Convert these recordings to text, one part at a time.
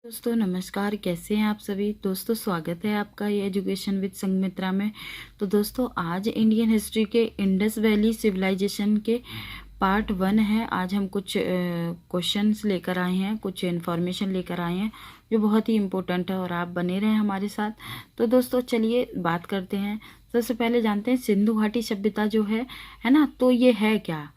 दोस्तों नमस्कार, कैसे हैं आप सभी। दोस्तों स्वागत है आपका ये एजुकेशन विद संगमित्रा में। तो दोस्तों आज इंडियन हिस्ट्री के इंडस वैली सिविलाइजेशन के पार्ट 1 है। आज हम कुछ क्वेश्चंस लेकर आए हैं, कुछ इन्फॉर्मेशन लेकर आए हैं जो बहुत ही इम्पोर्टेंट है और आप बने रहें हमारे साथ। तो दोस्तों चलिए बात करते हैं। सबसे पहले जानते हैं सिंधु घाटी सभ्यता जो है ना, तो ये है क्या।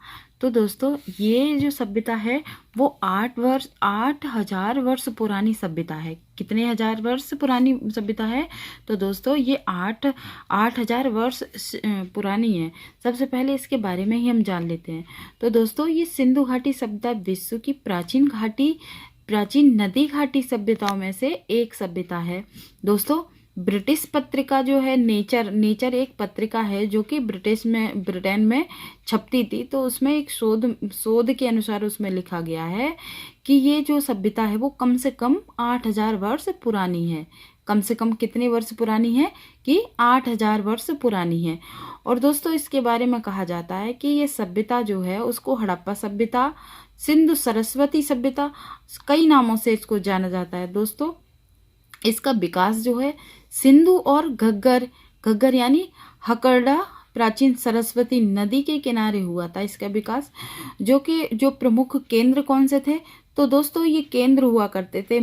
तो दोस्तों ये जो सभ्यता है वो 8,000 वर्ष पुरानी सभ्यता है। कितने हजार वर्ष पुरानी सभ्यता है? तो दोस्तों ये 8,000 वर्ष पुरानी है। सबसे पहले इसके बारे में ही हम जान लेते हैं। तो दोस्तों ये सिंधु घाटी सभ्यता विश्व की प्राचीन नदी घाटी सभ्यताओं में से एक सभ्यता है। दोस्तों ब्रिटिश पत्रिका जो है नेचर एक पत्रिका है जो कि ब्रिटेन में छपती थी। तो उसमें एक शोध के अनुसार उसमें लिखा गया है कि ये जो सभ्यता है वो कम से कम 8,000 वर्ष पुरानी है। कम से कम कितने वर्ष पुरानी है? कि 8,000 वर्ष पुरानी है। और दोस्तों इसके बारे में कहा जाता है कि ये सभ्यता जो है उसको हड़प्पा सभ्यता, सिंधु सरस्वती सभ्यता, कई नामों से इसको जाना जाता है। दोस्तों इसका विकास जो है सिंधु और घग्गर यानी हकरडा प्राचीन सरस्वती नदी के किनारे हुआ था। इसका विकास जो प्रमुख केंद्र कौन से थे? तो दोस्तों ये केंद्र हुआ करते थे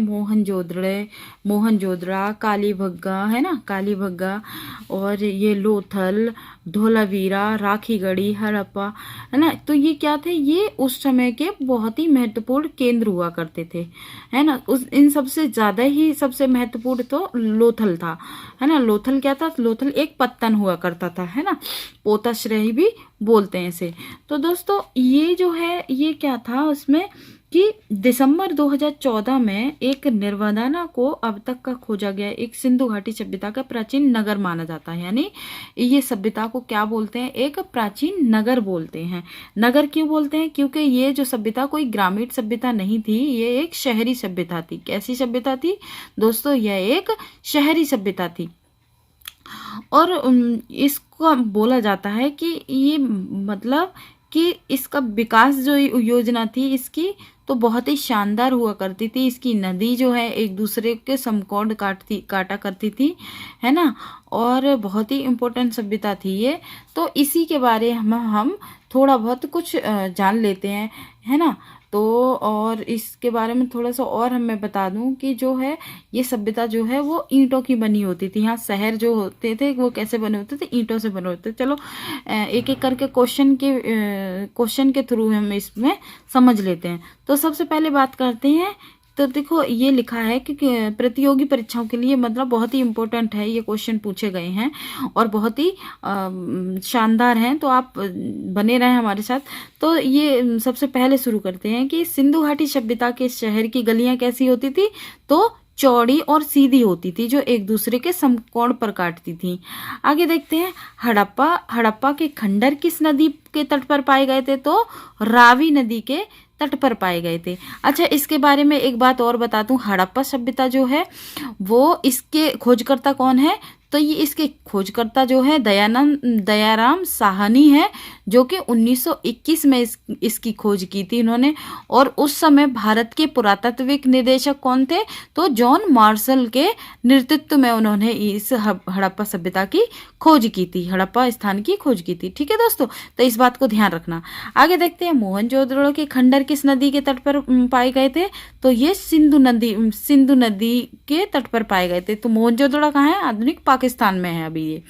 मोहनजोदड़ा, कालीबंगा है ना, कालीबंगा, और ये लोथल, धोलावीरा, राखीगढ़ी, हड़प्पा है ना। तो ये क्या थे? ये उस समय के बहुत ही महत्वपूर्ण केंद्र हुआ करते थे, है ना। इन सबसे ज्यादा ही सबसे महत्वपूर्ण तो लोथल था, है ना। लोथल क्या था? लोथल एक पत्तन हुआ करता था, है ना। पोताश्रय भी बोलते हैं इसे। तो दोस्तों ये जो है ये क्या था उसमें कि दिसंबर 2014 में एक निर्वदाना को अब तक का खोजा गया एक सिंधु घाटी सभ्यता का प्राचीन नगर माना जाता है। यानी ये सभ्यता को क्या बोलते हैं? एक प्राचीन नगर बोलते हैं। नगर क्यों बोलते हैं? क्योंकि ये जो सभ्यता कोई ग्रामीण सभ्यता नहीं थी, ये एक शहरी सभ्यता थी। कैसी सभ्यता थी दोस्तों? यह एक शहरी सभ्यता थी। और इसको बोला जाता है कि ये मतलब कि इसका विकास जो योजना थी इसकी तो बहुत ही शानदार हुआ करती थी। इसकी नदी जो है एक दूसरे के समकोण काटा करती थी, है ना। और बहुत ही इम्पोर्टेंट सभ्यता थी ये। तो इसी के बारे में हम थोड़ा बहुत कुछ जान लेते हैं, है ना। तो और इसके बारे में थोड़ा सा और मैं बता दूं कि जो है ये सभ्यता जो है वो ईंटों की बनी होती थी। यहाँ शहर जो होते थे वो कैसे बने होते थे? ईंटों से बने होते थे। चलो एक एक करके क्वेश्चन के थ्रू हम इसमें समझ लेते हैं। तो सबसे पहले बात करते हैं। तो देखो ये लिखा है कि प्रतियोगी परीक्षाओं के लिए मतलब बहुत ही इम्पोर्टेंट है, ये क्वेश्चन पूछे गए हैं और बहुत ही शानदार हैं। तो आप बने रहें हमारे साथ। तो ये सबसे पहले शुरू करते हैं कि सिंधु घाटी सभ्यता के शहर की गलियां कैसी होती थी? तो चौड़ी और सीधी होती थी, जो एक दूसरे के समकोण पर काटती थी। आगे देखते हैं हड़प्पा के खंडर किस नदी के तट पर पाए गए थे? तो रावी नदी के तट पर पाए गए थे। अच्छा इसके बारे में एक बात और बता दूं, हड़प्पा सभ्यता जो है वो इसके खोजकर्ता कौन है? तो ये इसके खोजकर्ता जो है दयाराम साहनी है, जो कि 1921 में इसकी खोज की थी इन्होंने। और उस समय भारत के पुरातात्विक निदेशक कौन थे? तो जॉन मार्शल के नेतृत्व में उन्होंने इस हड़प्पा सभ्यता की खोज की थी, हड़प्पा स्थान की खोज की थी। ठीक है दोस्तों, तो इस बात को ध्यान रखना। आगे देखते हैं मोहनजोदड़ो के खंडर किस नदी के तट पर पाए गए थे? तो ये सिंधु नदी के तट पर पाए गए थे। तो मोहनजोदड़ो कहाँ है? आधुनिक पाकिस्तान में है अभी ये।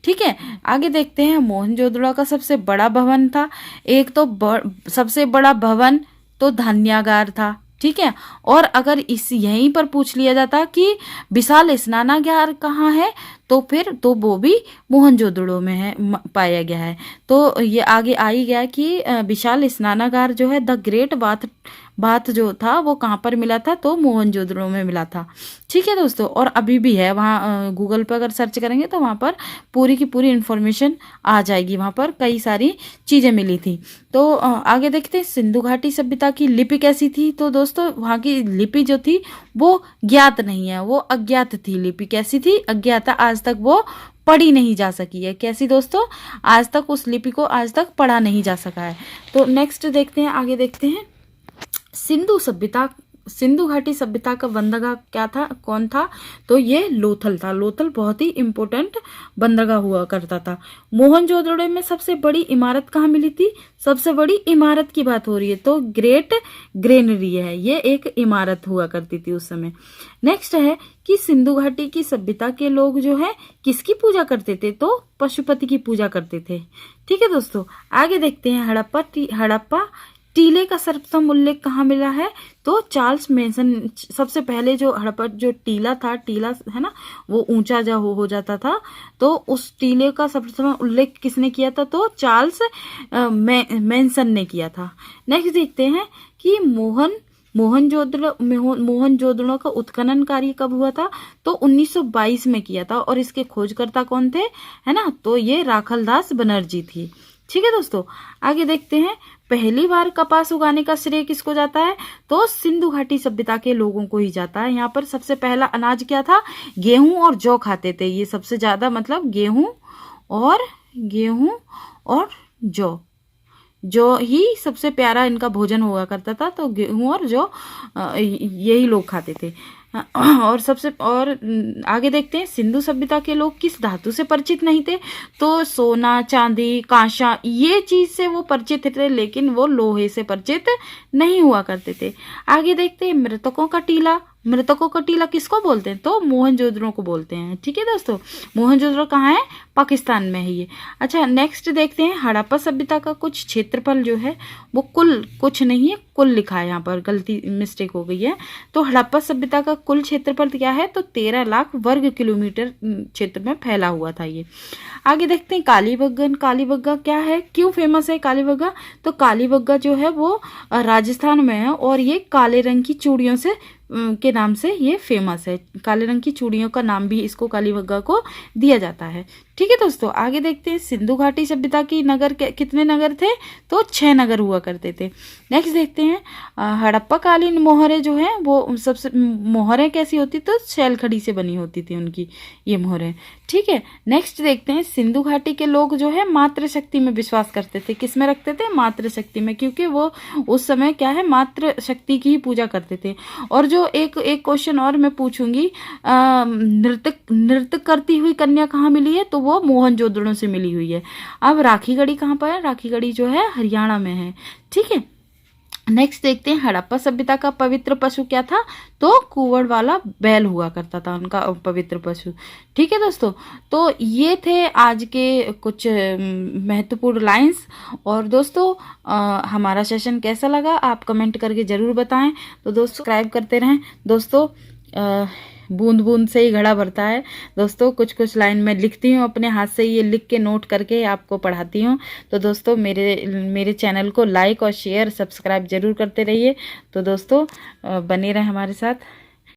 ठीक है, आगे देखते हैं। मोहनजोदड़ो का सबसे बड़ा भवन था। एक तो सबसे बड़ा भवन तो धान्यागार था। ठीक है, और अगर यहीं पर पूछ लिया जाता कि विशाल स्नानागार कहाँ है, तो फिर तो वो भी मोहनजोदड़ो में है, पाया गया है। तो ये आगे आ ही गया कि विशाल स्नानागार जो है द ग्रेट बाथ जो था वो कहाँ पर मिला था? तो मोहनजोदड़ो में मिला था। ठीक है दोस्तों, और अभी भी है वहाँ। गूगल पर अगर सर्च करेंगे तो वहाँ पर पूरी की पूरी इन्फॉर्मेशन आ जाएगी। वहाँ पर कई सारी चीज़ें मिली थी। तो आगे देखते हैं सिंधु घाटी सभ्यता की लिपि कैसी थी। तो दोस्तों वहाँ की लिपि जो थी वो ज्ञात नहीं है, वो अज्ञात थी। लिपि कैसी थी? अज्ञात। आज तक वो पढ़ी नहीं जा सकी है। कैसी दोस्तों? आज तक उस लिपि को आज तक पढ़ा नहीं जा सका है। तो नेक्स्ट देखते हैं, आगे देखते हैं। सिंधु सभ्यता सिंधु घाटी सभ्यता का बंदरगाह क्या था, कौन था, तो ये लोथल था। लोथल बहुत ही इंपॉर्टेंट बंदरगाह हुआ करता था। मोहनजोदड़ो में सबसे बड़ी इमारत कहाँ मिली थी, सबसे बड़ी इमारत की बात हो रही है तो ग्रेट ग्रेनरी है, ये एक इमारत हुआ करती थी उस समय। नेक्स्ट है कि सिंधु घाटी की सभ्यता के लोग जो है किसकी पूजा करते थे, तो पशुपति की पूजा करते थे। ठीक है दोस्तों, आगे देखते हैं हड़प्पा टीले का सर्वप्रथम उल्लेख कहाँ मिला है, तो चार्ल्स मेसन। सबसे पहले जो हड़प्पा जो टीला था, टीला है ना वो ऊंचा जो हो जाता था, तो उस टीले का सर्वप्रथम उल्लेख किसने किया था, तो चार्ल्स मेसन ने किया था। नेक्स्ट देखते हैं कि मोहनजोदड़ो का उत्खनन कार्य कब हुआ था, तो 1922 में किया था। और इसके खोजकर्ता कौन थे, है ना, तो ये राखलदास बनर्जी थी। ठीक है दोस्तों, आगे देखते हैं पहली बार कपास उगाने का श्रेय किसको जाता है, तो सिंधु घाटी सभ्यता के लोगों को ही जाता है। यहाँ पर सबसे पहला अनाज क्या था, गेहूं और जौ खाते थे ये सबसे ज्यादा, मतलब गेहूं और जौ ही सबसे प्यारा इनका भोजन हुआ करता था, तो गेहूं और जौ यही लोग खाते थे। और आगे देखते हैं सिंधु सभ्यता के लोग किस धातु से परिचित नहीं थे, तो सोना, चांदी, कांसा ये चीज से वो परिचित थे, लेकिन वो लोहे से परिचित नहीं हुआ करते थे। आगे देखते हैं मृतकों का टीला किसको बोलते हैं, तो मोहनजोदड़ो को बोलते हैं। ठीक है दोस्तों, मोहनजोदड़ो कहाँ है, पाकिस्तान में है ये। अच्छा, नेक्स्ट देखते हैं हड़प्पा सभ्यता का कुछ क्षेत्रफल जो है वो कुछ नहीं है, कुल लिखा है, यहाँ पर गलती मिस्टेक हो गई है। तो हड़प्पा सभ्यता का कुल क्षेत्रफल क्या है, तो 13 लाख वर्ग किलोमीटर क्षेत्र में फैला हुआ था ये। आगे देखते हैं कालीबंगा क्या है, क्यों फेमस है कालीबंगा, तो कालीबंगा जो है वो राजस्थान में है और ये काले रंग की चूड़ियों से के नाम से ये फेमस है। काले रंग की चूड़ियों का नाम भी इसको कालीबंगा को दिया जाता है। ठीक है दोस्तों, आगे देखते हैं सिंधु घाटी सभ्यता की नगर कितने नगर थे, तो 6 नगर हुआ करते थे। नेक्स्ट देखते हैं हड़प्पा कालीन मोहरे जो है वो सबसे मोहरें कैसी होती, तो शैलखड़ी से बनी होती थी उनकी ये मोहरें। ठीक है, नेक्स्ट देखते हैं सिंधु घाटी के लोग जो है मातृशक्ति में विश्वास करते थे, किस में रखते थे, मातृशक्ति में, क्योंकि वो उस समय क्या है मातृशक्ति की ही पूजा करते थे। और जो एक क्वेश्चन और मैं पूछूंगी, नृत्य करती हुई कन्या कहाँ मिली है, तो वो मोहनजोदड़ो से मिली हुई है। अब राखीगढ़ी कहाँ पर है, राखीगढ़ी जो है हरियाणा में है। ठीक है, नेक्स्ट देखते हैं हड़प्पा सभ्यता का पवित्र पशु क्या था, तो कुंवर वाला बैल हुआ करता था उनका पवित्र पशु। ठीक है दोस्तों, तो ये थे आज के कुछ महत्वपूर्ण लाइंस। और दोस्तों हमारा सेशन कैसा लगा आप कमेंट करके जरूर बताएं। तो दोस्तों सब्सक्राइब करते रहें दोस्तों, बूंद बूंद से ही घड़ा भरता है दोस्तों। कुछ लाइन मैं लिखती हूँ अपने हाथ से, ये लिख के नोट करके आपको पढ़ाती हूँ। तो दोस्तों मेरे चैनल को लाइक और शेयर सब्सक्राइब जरूर करते रहिए। तो दोस्तों बने रहें हमारे साथ।